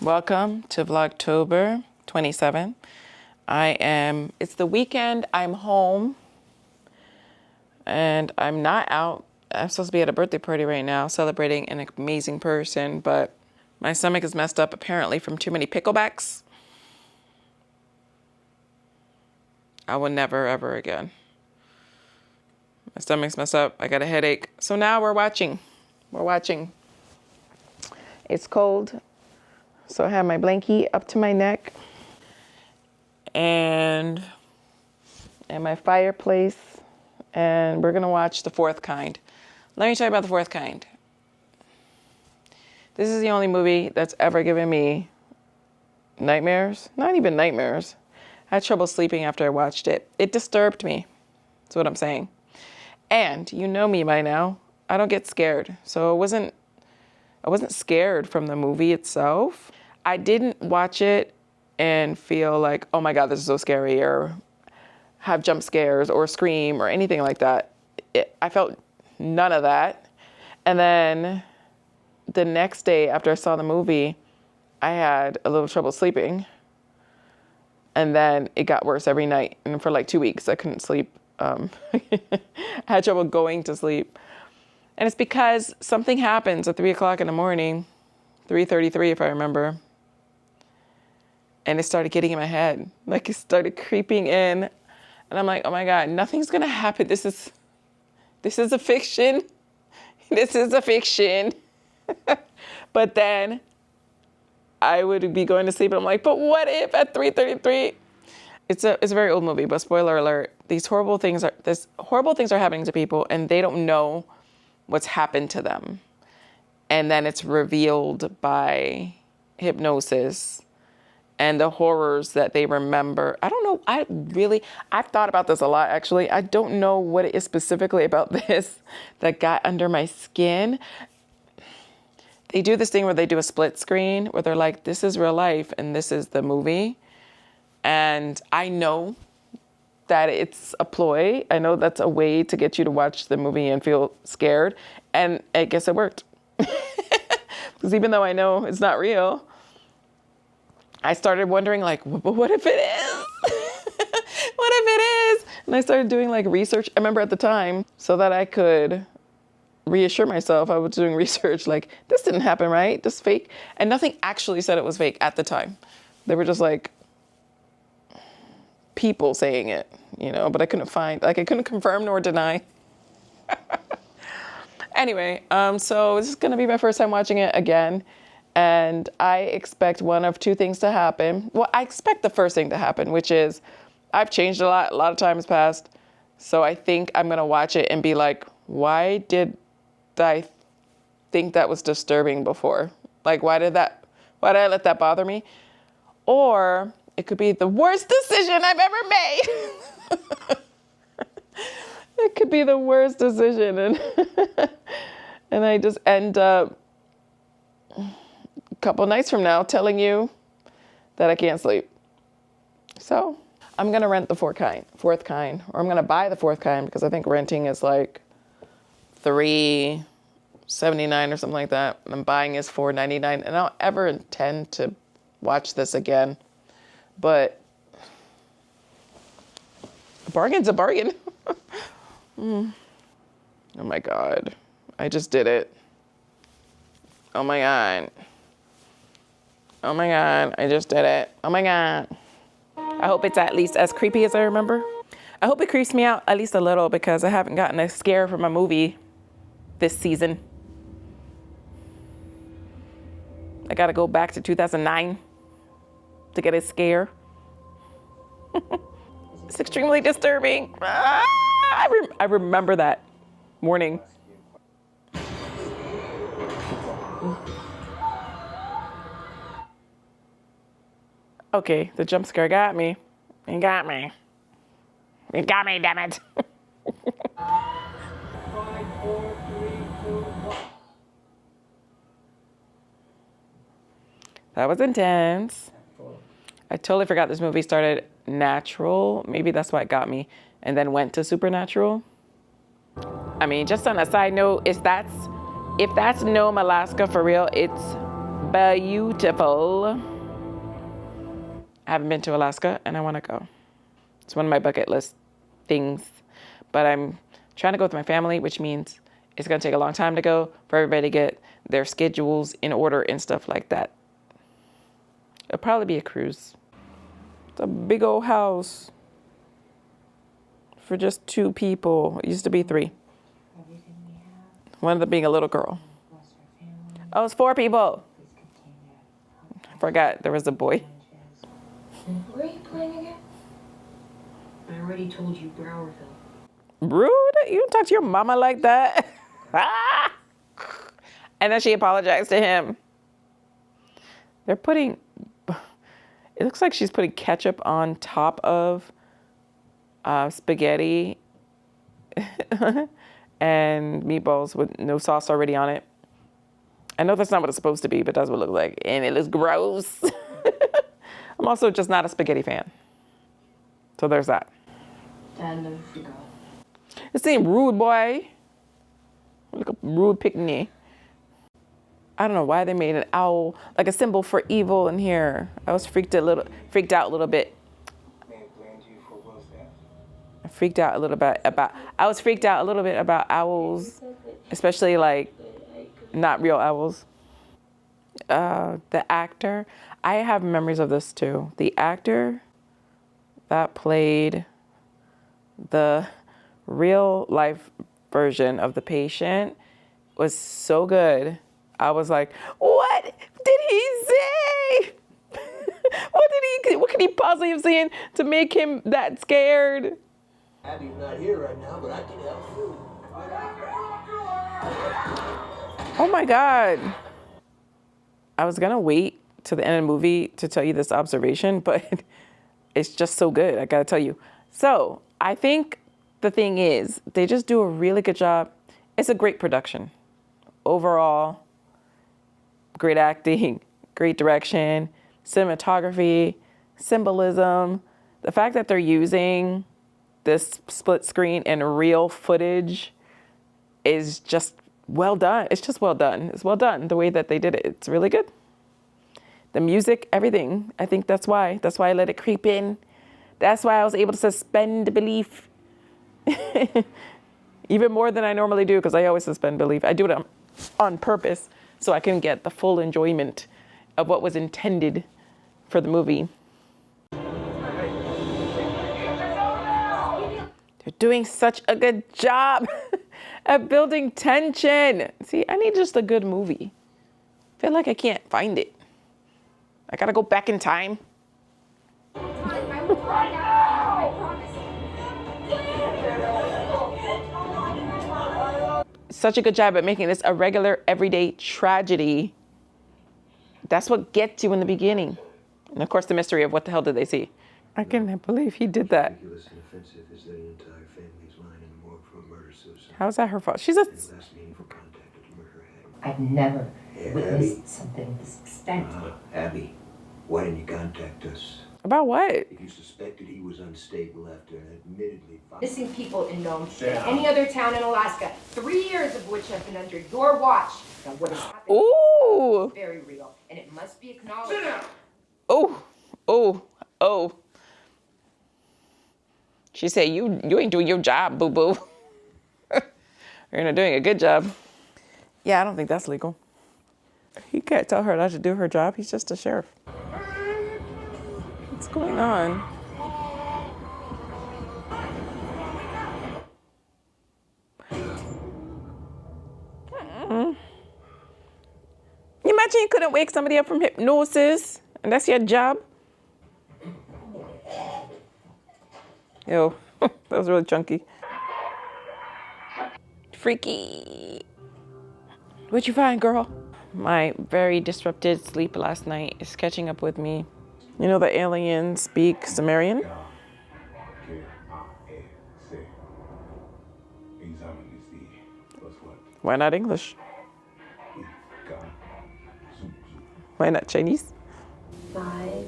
Welcome to Vlogtober 27. It's the weekend, I'm home, and I'm not out. I'm supposed to be at a birthday party right now, celebrating an amazing person, but my stomach is messed up apparently from too many picklebacks. I will never, ever again. My stomach's messed up. I got a headache. So now we're watching. It's cold. So I have my blankie up to my neck and my fireplace, and we're gonna watch The Fourth Kind. Let me tell you about The Fourth Kind. This is the only movie that's ever given me nightmares. Not even nightmares. I had trouble sleeping after I watched it. It disturbed me. That's what I'm saying. And you know me by now. I don't get scared. So I wasn't scared from the movie itself. I didn't watch it and feel like, oh my God, this is so scary, or have jump scares or scream or anything like that. I felt none of that. And then the next day after I saw the movie, I had a little trouble sleeping. And then it got worse every night. And for like 2 weeks, I couldn't sleep. I had trouble going to sleep. And it's because something happens at 3 o'clock in the morning, 3:33 if I remember. And it started getting in my head. Like, it started creeping in. And I'm like, oh my God, nothing's gonna happen. This is a fiction. This is a fiction. But then I would be going to sleep and I'm like, but what if at 3:33? It's a very old movie, but spoiler alert, horrible things are happening to people and they don't know what's happened to them. And then it's revealed by hypnosis and the horrors that they remember. I don't know. I've thought about this a lot, actually. I don't know what it is specifically about this that got under my skin. They do this thing where they do a split screen where they're like, this is real life and this is the movie. And I know that it's a ploy. I know that's a way to get you to watch the movie and feel scared. And I guess it worked. Because even though I know it's not real, I started wondering, like, what if it is? What if it is? And I started doing like research. I remember at the time, so that I could reassure myself, I was doing research like, this didn't happen, right? This is fake. And nothing actually said it was fake at the time. They were just like people saying it, but I couldn't confirm nor deny. Anyway, so this is going to be my first time watching it again. And I expect one of two things to happen. Well, I expect the first thing to happen, which is I've changed a lot of times past. So I think I'm going to watch it and be like, why did I think that was disturbing before? Like, why did I let that bother me? Or it could be the worst decision I've ever made. It could be the worst decision. And I just end up a couple nights from now telling you that I can't sleep. So I'm going to rent the fourth kind, or I'm going to buy the fourth kind because I think renting is like $3.79 or something like that. And buying is $4.99. And I don't ever intend to watch this again. But a bargain's a bargain. Oh my God. I just did it. Oh my God. Oh my God. I just did it. Oh my God. I hope it's at least as creepy as I remember. I hope it creeps me out at least a little because I haven't gotten a scare from a movie this season. I got to go back to 2009 to get a scare. It's extremely disturbing. I remember that morning. Okay, the jump scare got me. It got me. It got me, damn it. 5, 4, 3, 2, 1. That was intense. I totally forgot this movie started natural. Maybe that's why it got me. And then went to supernatural. I mean, just on a side note, if that's Nome, Alaska for real, it's beautiful. I haven't been to Alaska and I want to go. It's one of my bucket list things, but I'm trying to go with my family, which means it's going to take a long time to go for everybody to get their schedules in order and stuff like that. It'll probably be a cruise. It's a big old house for just 2 people. It used to be 3. One of them being a little girl. Oh, it's 4 people. I forgot there was a boy. Where are you playing again? I already told you, Browerville. Rude? You don't talk to your mama like that. And then she apologized to him. They're putting, it looks like she's putting ketchup on top of spaghetti and meatballs with no sauce already on it. I know that's not what it's supposed to be, but that's what it looks like. And it looks gross. I'm also just not a spaghetti fan. So there's that. Dad never forgot. It seemed rude, boy. Like a rude picnic. I don't know why they made an owl like a symbol for evil in here. I was freaked out a little bit. I freaked out a little bit about owls, especially like not real owls. The actor, I have memories of this too. The actor that played the real life version of the patient was so good. I was like, what did he say? What could he possibly have seen to make him that scared? Abby's not here right now, but I can help you. Oh my God. I was gonna wait to the end of the movie to tell you this observation, but it's just so good, I gotta tell you. So I think the thing is, they just do a really good job. It's a great production. Overall, great acting, great direction, cinematography, symbolism. The fact that they're using this split screen and real footage is just well done. It's just well done. It's well done the way that they did it. It's really good. The music, everything. I think that's why. That's why I let it creep in. That's why I was able to suspend belief. Even more than I normally do, because I always suspend belief. I do it on purpose so I can get the full enjoyment of what was intended for the movie. They're doing such a good job at building tension. See, I need just a good movie. I feel like I can't find it. I gotta go back in time. Such a good job at making this a regular, everyday tragedy. That's what gets you in the beginning. And of course, the mystery of what the hell did they see? I can't believe he did that. Ridiculous and offensive is that an entire family is lying in the morgue for a murder-suicide. How is that her fault? She's a... And last meaningful contact with the murderer had. I've never Yeah, witnessed Abby. something of this extent. Abby, why didn't you contact us? About what? If you suspected he was unstable after an admittedly violent... Missing people in Nome than any other town in Alaska, 3 years of which have been under your watch. Now what has happened Ooh. is very real, and it must be acknowledged. Oh. She said, you ain't doing your job, boo-boo. You're not doing a good job. Yeah, I don't think that's legal. He can't tell her not to do her job. He's just a sheriff. What's going on? You imagine you couldn't wake somebody up from hypnosis, and that's your job? Ew, that was really chunky. Freaky. What'd you find, girl? My very disrupted sleep last night is catching up with me. You know the aliens speak Sumerian? Why not English? Why not Chinese? 5,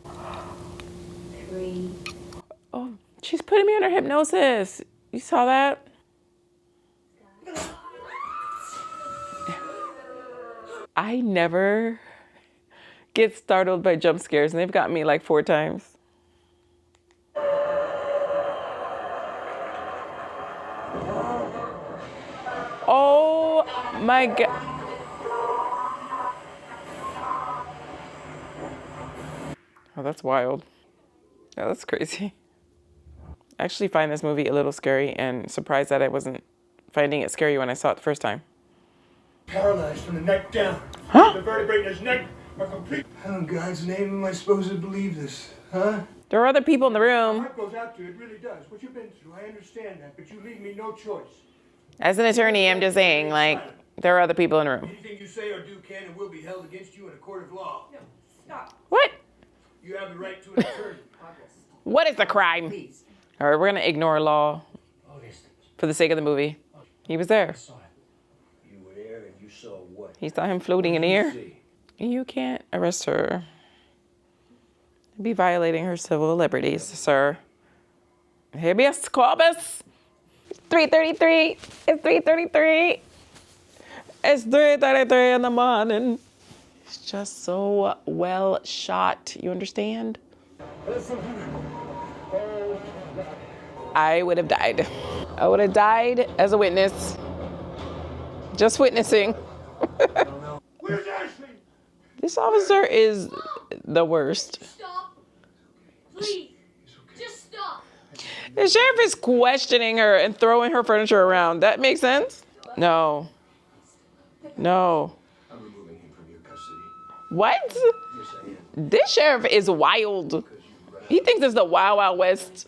4, 3. Oh, she's putting me under hypnosis. You saw that? I never get startled by jump scares, and they've got me like 4 times. Oh my God. Oh, that's wild. Yeah, that's crazy. I actually find this movie a little scary and surprised that I wasn't finding it scary when I saw it the first time. Paralyzed from the neck down. Huh? The vertebrae in his neck are complete. How in God's name am I supposed to believe this, huh? There are other people in the My room. heart goes out to you, it really does. What you've been through, I understand that, but you leave me no choice. As an attorney, I'm just saying, like, there are other people in the room. Anything you say or do can and will be held against you in a court of law. No, stop. What? You have the right to an attorney. What is the crime? Please. All right, we're going to ignore law August. for the sake of the movie. He was there. Saw it. You were there and you saw what? He saw him floating in the air. See. You can't arrest her. You'd be violating her civil liberties, sir. Habeas corpus. 3:33. It's 3:33. It's 3:33 in the morning. It's just so well shot. You understand? I would have died. I would have died as a witness. Just witnessing. Where's Ashley? This officer is the worst. Stop. Please. Just stop. The sheriff is questioning her and throwing her furniture around. That makes sense? No. No. I'm removing him from your custody. What? Yes, I am. This sheriff is wild. He thinks it's the Wild Wild West.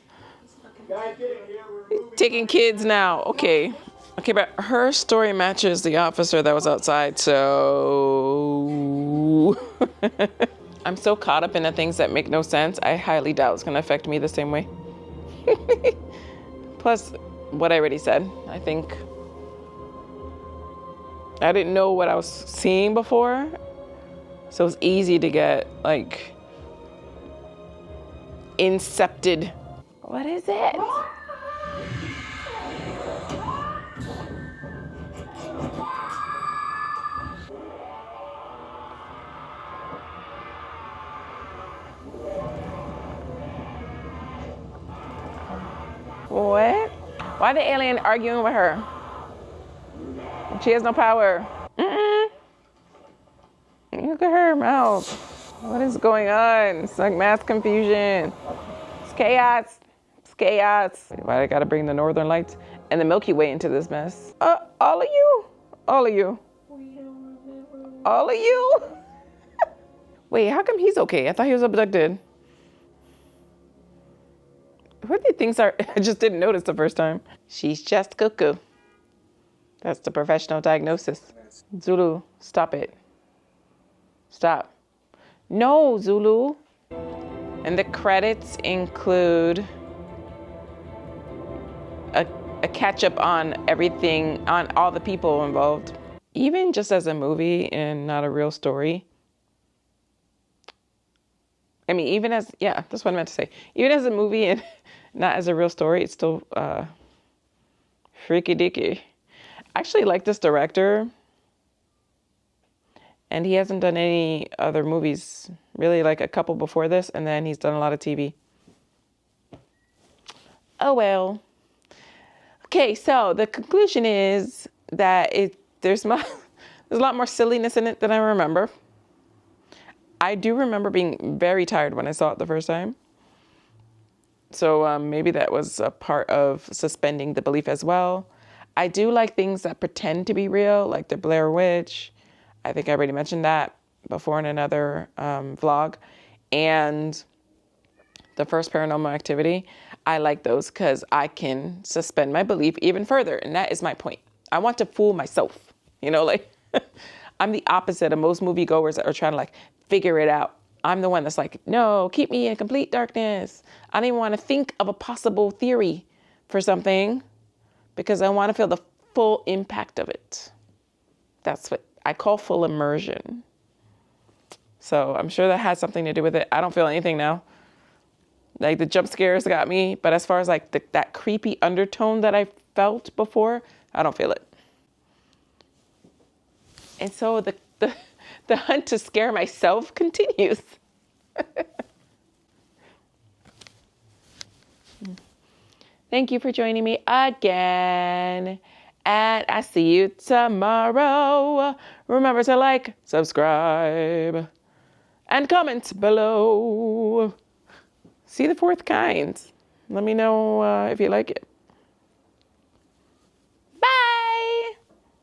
Guys, get in here. We're moving. Taking kids now. Okay. Okay, but her story matches the officer that was outside, so... I'm so caught up in the things that make no sense, I highly doubt it's going to affect me the same way. Plus, what I already said, I think... I didn't know what I was seeing before, so it was easy to get, like... incepted. What is it? What? Why the alien arguing with her? She has no power. Look at her mouth. What is going on? It's like mass confusion. It's chaos. It's chaos. Why I gotta bring the Northern Lights and the Milky Way into this mess? All of you? All of you? All of you? Wait, how come he's okay? I thought he was abducted. What do you think are? I just didn't notice the first time. She's just cuckoo. That's the professional diagnosis. Zulu, stop it. Stop. No, Zulu. And the credits include a catch up on everything, on all the people involved. Even just as a movie and not a real story. I mean, even as, yeah, that's what I meant to say. Even as a movie and not as a real story, it's still freaky dicky. I actually like this director. And he hasn't done any other movies, really, like a couple before this, and then he's done a lot of TV. Oh, well. Okay, so the conclusion is that there's a lot more silliness in it than I remember. I do remember being very tired when I saw it the first time. So maybe that was a part of suspending the belief as well. I do like things that pretend to be real, like the Blair Witch. I think I already mentioned that before in another vlog. And the first Paranormal Activity. I like those because I can suspend my belief even further. And that is my point. I want to fool myself. You know, like I'm the opposite of most moviegoers that are trying to like figure it out. I'm the one that's like, no, keep me in complete darkness. I don't even want to think of a possible theory for something because I want to feel the full impact of it. That's what I call full immersion. So I'm sure that has something to do with it. I don't feel anything now. Like the jump scares got me, but as far as like that creepy undertone that I felt before, I don't feel it. And so The hunt to scare myself continues. Thank you for joining me again. And I see you tomorrow. Remember to like, subscribe, and comment below. See the fourth kind. Let me know if you like it.